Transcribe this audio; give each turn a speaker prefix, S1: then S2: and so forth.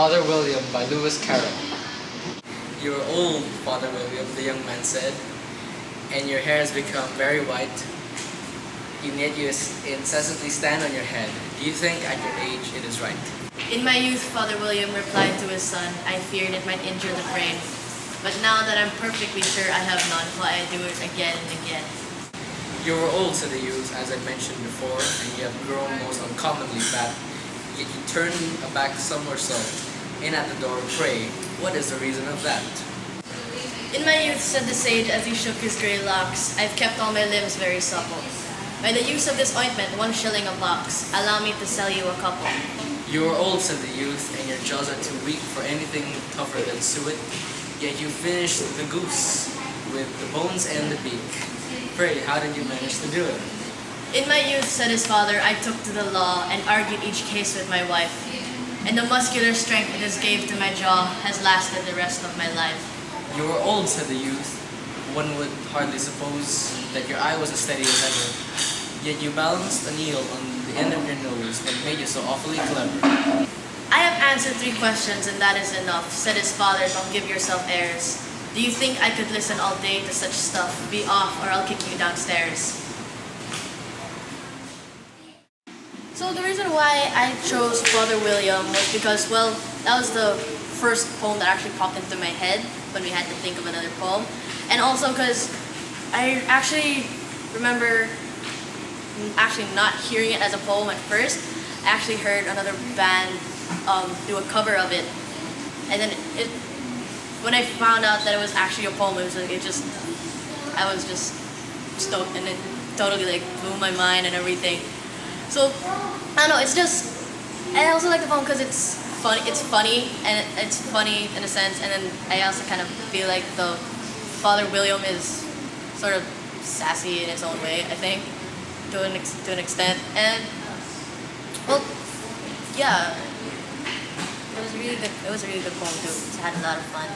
S1: Father William by Lewis Carroll.
S2: "You are old, Father William," the young man said, "and your hair has become very white, and yet you incessantly stand on your head. Do you think at your age it is right?"
S3: In my youth, Father William replied to his son, "I feared it might injure the brain. But now that I'm perfectly sure I have none, why I do it again and again."
S2: "You are old," said the youth, "as I mentioned before, and you have grown most uncommonly fat. Yet you turn a back somersault in at the door. Pray, what is the reason of that?"
S3: In my youth, said the sage as he shook his grey locks, I've kept all my limbs very supple. By the use of this ointment, 1 shilling a box. Allow me to sell you a couple.
S2: "You are old," said the youth, "and your jaws are too weak for anything tougher than suet. Yet you finished the goose with the bones and the beak. Pray, how did you manage to do it?"
S3: In my youth, said his father, I took to the law and argued each case with my wife. And the muscular strength it has gave to my jaw has lasted the rest of my life.
S2: "You are old," said the youth. "One would hardly suppose that your eye was as steady as ever. Yet you balanced a needle on the end of your nose that made you so awfully clever."
S3: I have answered 3 questions and that is enough, said his father, don't give yourself airs. Do you think I could listen all day to such stuff? Be off or I'll kick you downstairs. So the reason why I chose Father William was because, well, that was the first poem that actually popped into my head when we had to think of another poem. And also because I actually remember actually not hearing it as a poem at first. I actually heard another band do a cover of it. And then when I found out that it was actually a poem, I was just stoked and it totally like blew my mind and everything. So, I don't know, I also like the poem because it's funny in a sense, and then I also kind of feel like the Father William is sort of sassy in his own way, I think, to an extent, and, well, yeah, it was a really good poem too, I had a lot of fun.